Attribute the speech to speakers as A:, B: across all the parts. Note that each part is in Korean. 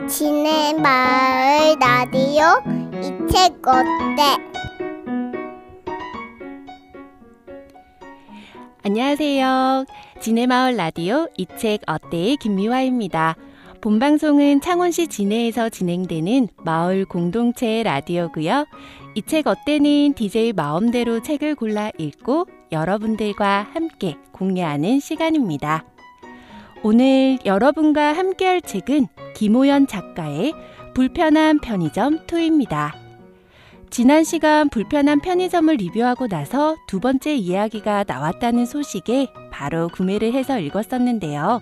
A: 지네 마을 라디오 이 책 어때?
B: 안녕하세요. 지네마을 라디오 이 책 어때의 김미화입니다. 본방송은 창원시 진해에서 진행되는 마을 공동체 라디오고요. 이 책 어때는 DJ 마음대로 책을 골라 읽고 여러분들과 함께 공유하는 시간입니다. 오늘 여러분과 함께할 책은 김호연 작가의 불편한 편의점 2입니다. 지난 시간 불편한 편의점을 리뷰하고 나서 두 번째 이야기가 나왔다는 소식에 바로 구매를 해서 읽었었는데요.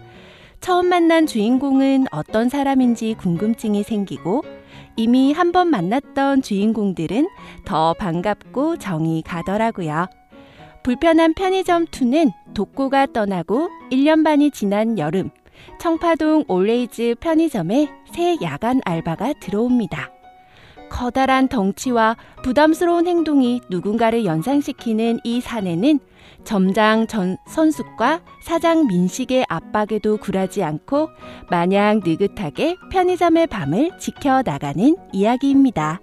B: 처음 만난 주인공은 어떤 사람인지 궁금증이 생기고 이미 한 번 만났던 주인공들은 더 반갑고 정이 가더라고요. 불편한 편의점 2는 독고가 떠나고 1년 반이 지난 여름, 청파동 올레이즈 편의점에 새 야간 알바가 들어옵니다. 커다란 덩치와 부담스러운 행동이 누군가를 연상시키는 이 사내는 점장 선숙과 사장 민식의 압박에도 굴하지 않고 마냥 느긋하게 편의점의 밤을 지켜나가는 이야기입니다.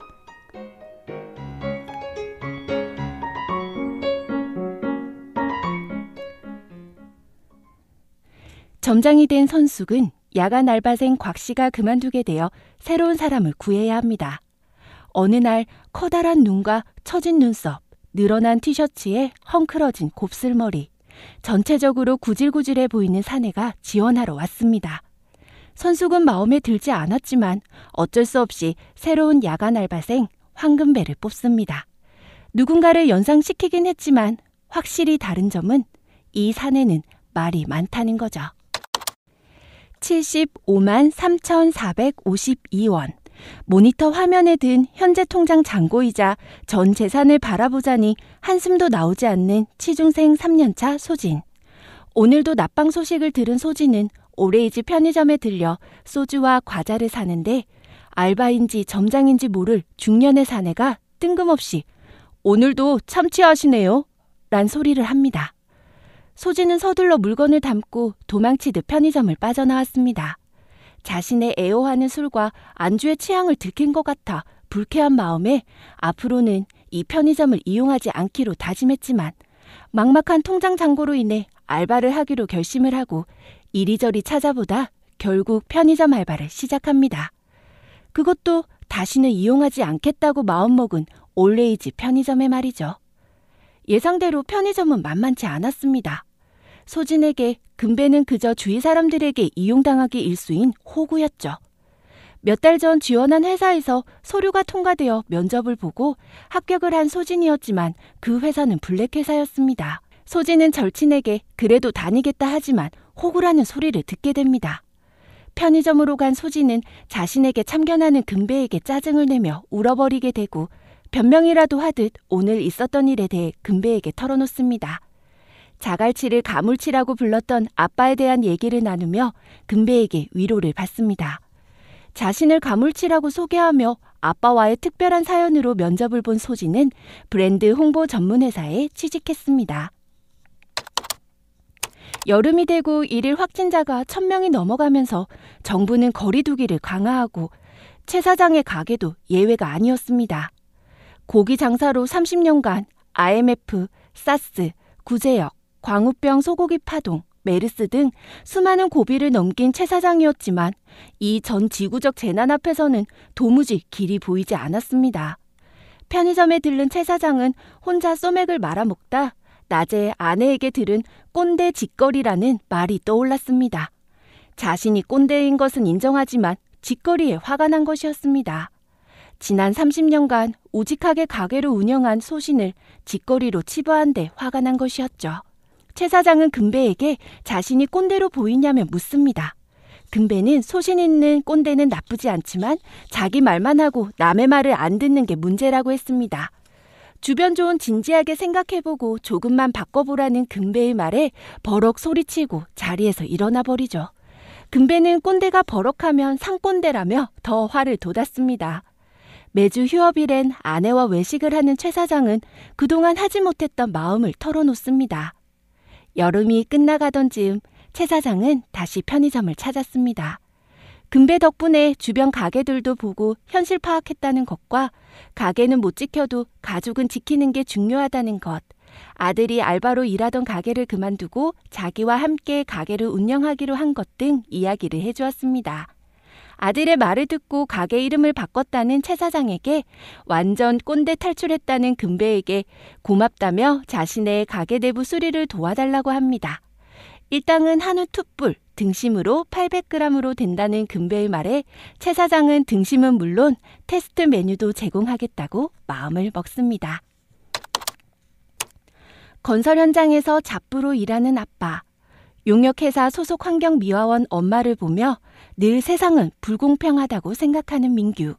B: 점장이 된 선숙은 야간 알바생 곽 씨가 그만두게 되어 새로운 사람을 구해야 합니다. 어느 날 커다란 눈과 처진 눈썹, 늘어난 티셔츠에 헝클어진 곱슬머리, 전체적으로 구질구질해 보이는 사내가 지원하러 왔습니다. 선숙은 마음에 들지 않았지만 어쩔 수 없이 새로운 야간 알바생 황금배를 뽑습니다. 누군가를 연상시키긴 했지만 확실히 다른 점은 이 사내는 말이 많다는 거죠. 75만 3,452원. 모니터 화면에 든 현재 통장 잔고이자 전 재산을 바라보자니 한숨도 나오지 않는 취중생 3년차 소진. 오늘도 낮방 소식을 들은 소진은 올레이즈 편의점에 들려 소주와 과자를 사는데 알바인지 점장인지 모를 중년의 사내가 뜬금없이 오늘도 참치하시네요 란 소리를 합니다. 소진은 서둘러 물건을 담고 도망치듯 편의점을 빠져나왔습니다. 자신의 애호하는 술과 안주의 취향을 들킨 것 같아 불쾌한 마음에 앞으로는 이 편의점을 이용하지 않기로 다짐했지만 막막한 통장 잔고로 인해 알바를 하기로 결심을 하고 이리저리 찾아보다 결국 편의점 알바를 시작합니다. 그것도 다시는 이용하지 않겠다고 마음먹은 올레이즈 편의점의 말이죠. 예상대로 편의점은 만만치 않았습니다. 소진에게 금배는 그저 주위 사람들에게 이용당하기 일쑤인 호구였죠. 몇 달 전 지원한 회사에서 서류가 통과되어 면접을 보고 합격을 한 소진이었지만 그 회사는 블랙회사였습니다. 소진은 절친에게 그래도 다니겠다 하지만 호구라는 소리를 듣게 됩니다. 편의점으로 간 소진은 자신에게 참견하는 금배에게 짜증을 내며 울어버리게 되고 변명이라도 하듯 오늘 있었던 일에 대해 금배에게 털어놓습니다. 자갈치를 가물치라고 불렀던 아빠에 대한 얘기를 나누며 금배에게 위로를 받습니다. 자신을 가물치라고 소개하며 아빠와의 특별한 사연으로 면접을 본 소진은 브랜드 홍보 전문회사에 취직했습니다. 여름이 되고 일일 확진자가 1,000명이 넘어가면서 정부는 거리 두기를 강화하고 최 사장의 가게도 예외가 아니었습니다. 고기 장사로 30년간 IMF, 사스, 구제역, 광우병 소고기 파동, 메르스 등 수많은 고비를 넘긴 최 사장이었지만 이 전 지구적 재난 앞에서는 도무지 길이 보이지 않았습니다. 편의점에 들른 최 사장은 혼자 소맥을 말아먹다 낮에 아내에게 들은 꼰대 짓거리라는 말이 떠올랐습니다. 자신이 꼰대인 것은 인정하지만 짓거리에 화가 난 것이었습니다. 지난 30년간 우직하게 가게를 운영한 소신을 짓거리로 치부한 데 화가 난 것이었죠. 최 사장은 금배에게 자신이 꼰대로 보이냐며 묻습니다. 금배는 소신 있는 꼰대는 나쁘지 않지만 자기 말만 하고 남의 말을 안 듣는 게 문제라고 했습니다. 주변 좋은 진지하게 생각해보고 조금만 바꿔보라는 금배의 말에 버럭 소리치고 자리에서 일어나 버리죠. 금배는 꼰대가 버럭하면 상꼰대라며 더 화를 돋았습니다. 매주 휴업일엔 아내와 외식을 하는 최 사장은 그동안 하지 못했던 마음을 털어놓습니다. 여름이 끝나가던 즈음 최 사장은 다시 편의점을 찾았습니다. 금배 덕분에 주변 가게들도 보고 현실 파악했다는 것과 가게는 못 지켜도 가족은 지키는 게 중요하다는 것, 아들이 알바로 일하던 가게를 그만두고 자기와 함께 가게를 운영하기로 한 것 등 이야기를 해주었습니다. 아들의 말을 듣고 가게 이름을 바꿨다는 최 사장에게 완전 꼰대 탈출했다는 금배에게 고맙다며 자신의 가게 내부 수리를 도와달라고 합니다. 일당은 한우 투뿔, 등심으로 800g으로 된다는 금배의 말에 최 사장은 등심은 물론 테스트 메뉴도 제공하겠다고 마음을 먹습니다. 건설 현장에서 잡부로 일하는 아빠, 용역회사 소속 환경미화원 엄마를 보며 늘 세상은 불공평하다고 생각하는 민규.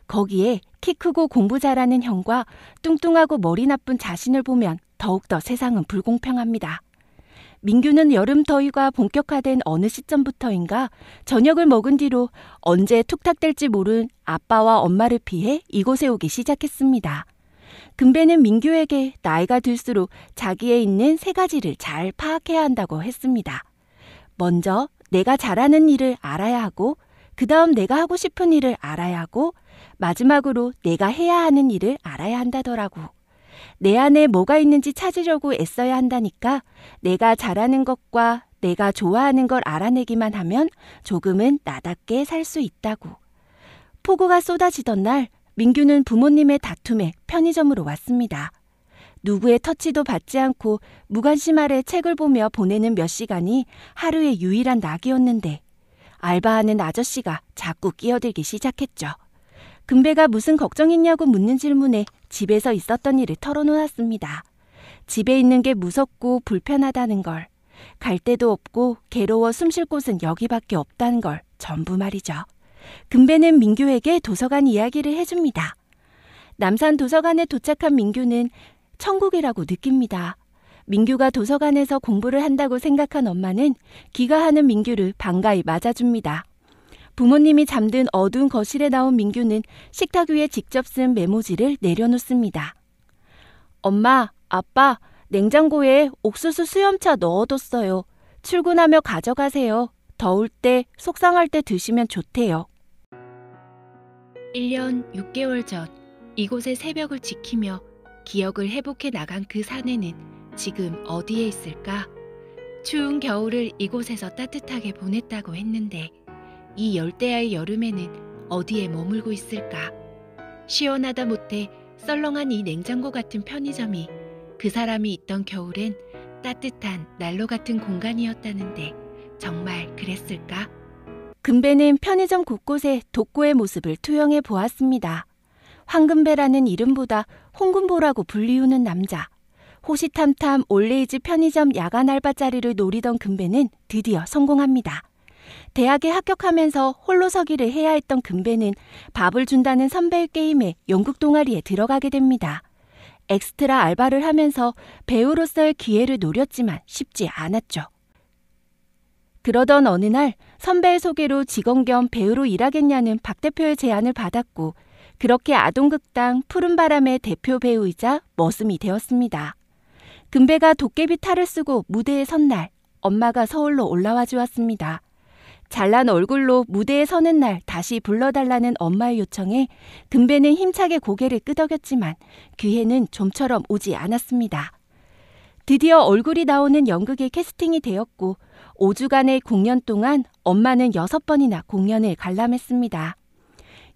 B: 거기에 키 크고 공부 잘하는 형과 뚱뚱하고 머리 나쁜 자신을 보면 더욱더 세상은 불공평합니다. 민규는 여름 더위가 본격화된 어느 시점부터인가 저녁을 먹은 뒤로 언제 툭탁될지 모른 아빠와 엄마를 피해 이곳에 오기 시작했습니다. 금배는 민규에게 나이가 들수록 자기에 있는 세 가지를 잘 파악해야 한다고 했습니다. 먼저 내가 잘하는 일을 알아야 하고, 그 다음 내가 하고 싶은 일을 알아야 하고, 마지막으로 내가 해야 하는 일을 알아야 한다더라고. 내 안에 뭐가 있는지 찾으려고 애써야 한다니까 내가 잘하는 것과 내가 좋아하는 걸 알아내기만 하면 조금은 나답게 살 수 있다고. 폭우가 쏟아지던 날 민규는 부모님의 다툼에 편의점으로 왔습니다. 누구의 터치도 받지 않고 무관심 아래 책을 보며 보내는 몇 시간이 하루의 유일한 낙이었는데 알바하는 아저씨가 자꾸 끼어들기 시작했죠. 금배가 무슨 걱정 있냐고 묻는 질문에 집에서 있었던 일을 털어놓았습니다. 집에 있는 게 무섭고 불편하다는 걸, 갈 데도 없고 괴로워 숨쉴 곳은 여기밖에 없다는 걸 전부 말이죠. 금배는 민규에게 도서관 이야기를 해줍니다. 남산 도서관에 도착한 민규는 천국이라고 느낍니다. 민규가 도서관에서 공부를 한다고 생각한 엄마는 귀가하는 민규를 반가이 맞아줍니다. 부모님이 잠든 어두운 거실에 나온 민규는 식탁 위에 직접 쓴 메모지를 내려놓습니다. 엄마, 아빠, 냉장고에 옥수수 수염차 넣어뒀어요. 출근하며 가져가세요. 더울 때, 속상할 때 드시면 좋대요. 1년 6개월 전 이곳의 새벽을 지키며 기억을 회복해 나간 그 사내는 지금 어디에 있을까? 추운 겨울을 이곳에서 따뜻하게 보냈다고 했는데 이 열대야의 여름에는 어디에 머물고 있을까? 시원하다 못해 썰렁한 이 냉장고 같은 편의점이 그 사람이 있던 겨울엔 따뜻한 난로 같은 공간이었다는데 정말 그랬을까? 금배는 편의점 곳곳에 독고의 모습을 투영해 보았습니다. 황금배라는 이름보다 홍금보라고 불리우는 남자. 호시탐탐 올레이즈 편의점 야간 알바 자리를 노리던 금배는 드디어 성공합니다. 대학에 합격하면서 홀로 서기를 해야 했던 금배는 밥을 준다는 선배의 게임에 연극 동아리에 들어가게 됩니다. 엑스트라 알바를 하면서 배우로서의 기회를 노렸지만 쉽지 않았죠. 그러던 어느 날 선배의 소개로 직원 겸 배우로 일하겠냐는 박 대표의 제안을 받았고 그렇게 아동극당 푸른바람의 대표 배우이자 머슴이 되었습니다. 금배가 도깨비 탈을 쓰고 무대에 선 날 엄마가 서울로 올라와 주었습니다. 잘난 얼굴로 무대에 서는 날 다시 불러달라는 엄마의 요청에 금배는 힘차게 고개를 끄덕였지만 기회는 좀처럼 오지 않았습니다. 드디어 얼굴이 나오는 연극에 캐스팅이 되었고 5주간의 공연 동안 엄마는 6번이나 공연을 관람했습니다.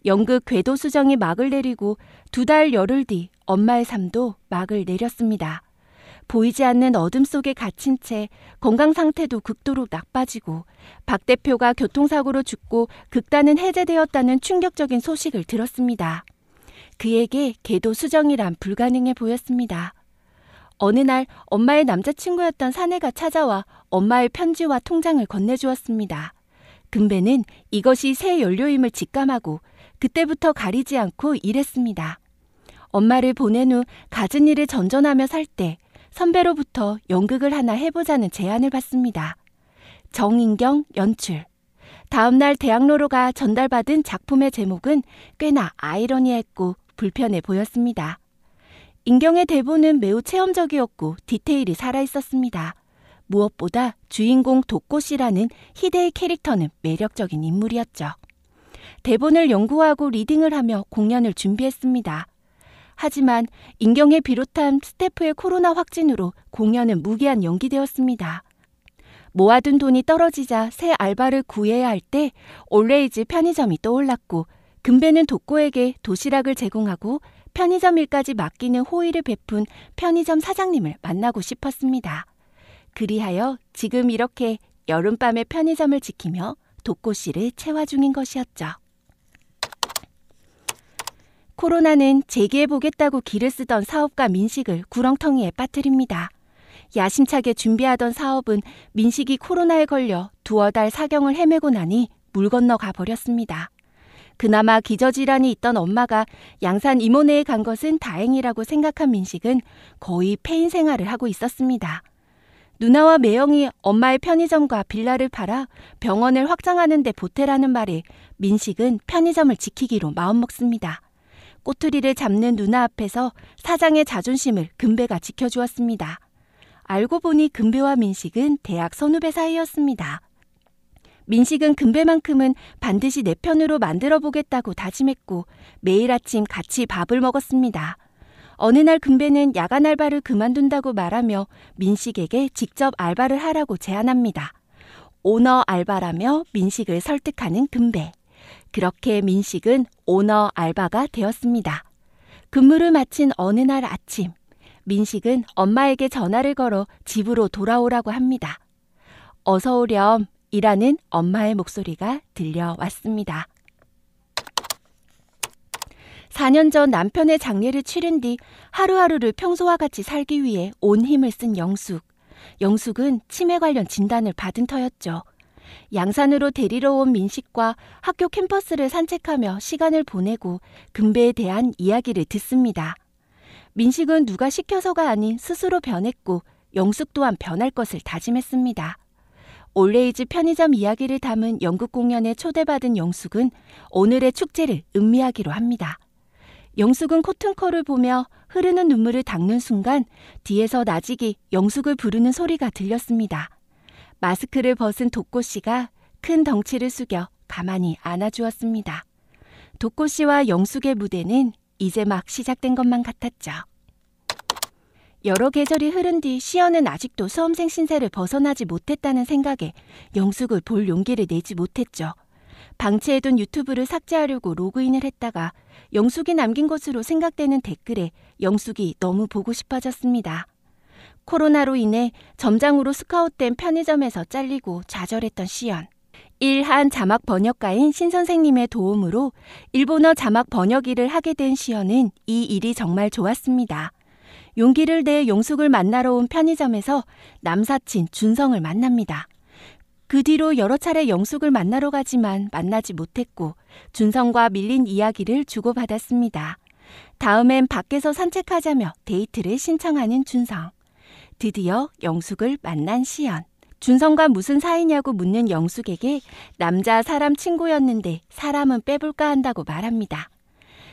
B: 연극 궤도수정이 막을 내리고 2달 열흘 뒤 엄마의 삶도 막을 내렸습니다. 보이지 않는 어둠 속에 갇힌 채 건강 상태도 극도로 나빠지고 박 대표가 교통사고로 죽고 극단은 해제되었다는 충격적인 소식을 들었습니다. 그에게 궤도 수정이란 불가능해 보였습니다. 어느 날 엄마의 남자친구였던 사내가 찾아와 엄마의 편지와 통장을 건네주었습니다. 금배는 이것이 새 연료임을 직감하고 그때부터 가리지 않고 일했습니다. 엄마를 보낸 후 갖은 일을 전전하며 살 때 선배로부터 연극을 하나 해보자는 제안을 받습니다. 정인경 연출. 다음 날 대학로로가 전달받은 작품의 제목은 꽤나 아이러니했고 불편해 보였습니다. 인경의 대본은 매우 체험적이었고 디테일이 살아있었습니다. 무엇보다 주인공 도꼬씨라는 희대의 캐릭터는 매력적인 인물이었죠. 대본을 연구하고 리딩을 하며 공연을 준비했습니다. 하지만 인경을 비롯한 스태프의 코로나 확진으로 공연은 무기한 연기되었습니다. 모아둔 돈이 떨어지자 새 알바를 구해야 할 때 올레이즈 편의점이 떠올랐고 금배는 도꼬에게 도시락을 제공하고 편의점 일까지 맡기는 호의를 베푼 편의점 사장님을 만나고 싶었습니다. 그리하여 지금 이렇게 여름밤에 편의점을 지키며 도꼬씨를 채화 중인 것이었죠. 코로나는 재기해보겠다고 기를 쓰던 사업가 민식을 구렁텅이에 빠뜨립니다. 야심차게 준비하던 사업은 민식이 코로나에 걸려 두어 달 사경을 헤매고 나니 물 건너가 버렸습니다. 그나마 기저질환이 있던 엄마가 양산 이모네에 간 것은 다행이라고 생각한 민식은 거의 폐인 생활을 하고 있었습니다. 누나와 매형이 엄마의 편의점과 빌라를 팔아 병원을 확장하는 데 보태라는 말에 민식은 편의점을 지키기로 마음먹습니다. 꼬투리를 잡는 누나 앞에서 사장의 자존심을 금배가 지켜주었습니다. 알고 보니 금배와 민식은 대학 선후배 사이였습니다. 민식은 금배만큼은 반드시 내 편으로 만들어보겠다고 다짐했고 매일 아침 같이 밥을 먹었습니다. 어느 날 금배는 야간 알바를 그만둔다고 말하며 민식에게 직접 알바를 하라고 제안합니다. 오너 알바라며 민식을 설득하는 금배. 그렇게 민식은 오너 알바가 되었습니다. 근무를 마친 어느 날 아침, 민식은 엄마에게 전화를 걸어 집으로 돌아오라고 합니다. 어서 오렴 이라는 엄마의 목소리가 들려왔습니다. 4년 전 남편의 장례를 치른 뒤 하루하루를 평소와 같이 살기 위해 온 힘을 쓴 영숙. 영숙은 치매 관련 진단을 받은 터였죠. 양산으로 데리러 온 민식과 학교 캠퍼스를 산책하며 시간을 보내고 금배에 대한 이야기를 듣습니다. 민식은 누가 시켜서가 아닌 스스로 변했고 영숙 또한 변할 것을 다짐했습니다. 올레이즈 편의점 이야기를 담은 연극 공연에 초대받은 영숙은 오늘의 축제를 음미하기로 합니다. 영숙은 코튼콜을 보며 흐르는 눈물을 닦는 순간 뒤에서 나직이 영숙을 부르는 소리가 들렸습니다. 마스크를 벗은 도꼬씨가 큰 덩치를 숙여 가만히 안아주었습니다. 도꼬씨와 영숙의 무대는 이제 막 시작된 것만 같았죠. 여러 계절이 흐른 뒤 시연은 아직도 수험생 신세를 벗어나지 못했다는 생각에 영숙을 볼 용기를 내지 못했죠. 방치해둔 유튜브를 삭제하려고 로그인을 했다가 영숙이 남긴 것으로 생각되는 댓글에 영숙이 너무 보고 싶어졌습니다. 코로나로 인해 점장으로 스카웃된 편의점에서 잘리고 좌절했던 시연. 일한 자막 번역가인 신 선생님의 도움으로 일본어 자막 번역 일을 하게 된 시연은 이 일이 정말 좋았습니다. 용기를 내 영숙을 만나러 온 편의점에서 남사친 준성을 만납니다. 그 뒤로 여러 차례 영숙을 만나러 가지만 만나지 못했고 준성과 밀린 이야기를 주고받았습니다. 다음엔 밖에서 산책하자며 데이트를 신청하는 준성. 드디어 영숙을 만난 시연. 준성과 무슨 사이냐고 묻는 영숙에게 남자 사람 친구였는데 사람은 빼볼까 한다고 말합니다.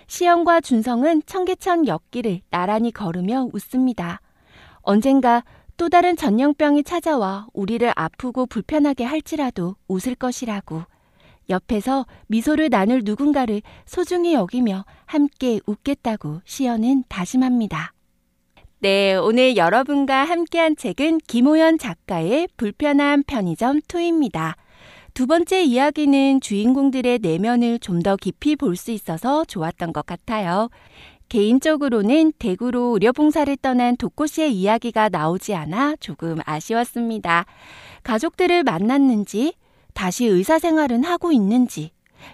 B: 시연과 준성은 청계천 옆길을 나란히 걸으며 웃습니다. 언젠가 또 다른 전염병이 찾아와 우리를 아프고 불편하게 할지라도 웃을 것이라고. 옆에서 미소를 나눌 누군가를 소중히 여기며 함께 웃겠다고 시연은 다짐합니다. 네, 오늘 여러분과 함께한 책은 김호연 작가의 불편한 편의점 2입니다. 두 번째 이야기는 주인공들의 내면을 좀 더 깊이 볼 수 있어서 좋았던 것 같아요. 개인적으로는 대구로 의료봉사를 떠난 도꼬씨의 이야기가 나오지 않아 조금 아쉬웠습니다. 가족들을 만났는지, 다시 의사생활은 하고 있는지,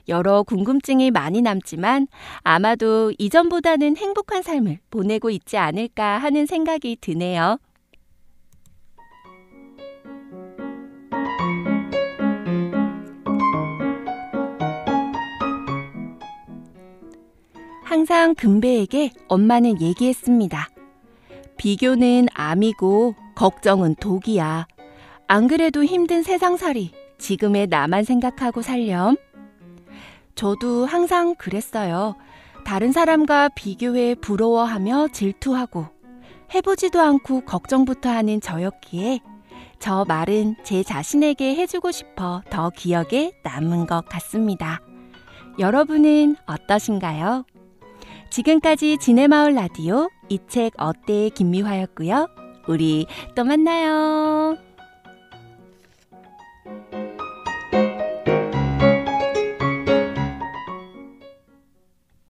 B: 여러 궁금증이 많이 남지만 아마도 이전보다는 행복한 삶을 보내고 있지 않을까 하는 생각이 드네요. 항상 금배에게 엄마는 얘기했습니다. 비교는 암이고 걱정은 독이야. 안 그래도 힘든 세상살이 지금의 나만 생각하고 살렴. 저도 항상 그랬어요. 다른 사람과 비교해 부러워하며 질투하고 해보지도 않고 걱정부터 하는 저였기에 저 말은 제 자신에게 해주고 싶어 더 기억에 남은 것 같습니다. 여러분은 어떠신가요? 지금까지 지네마을 라디오 이 책 어때 김미화였고요. 우리 또 만나요.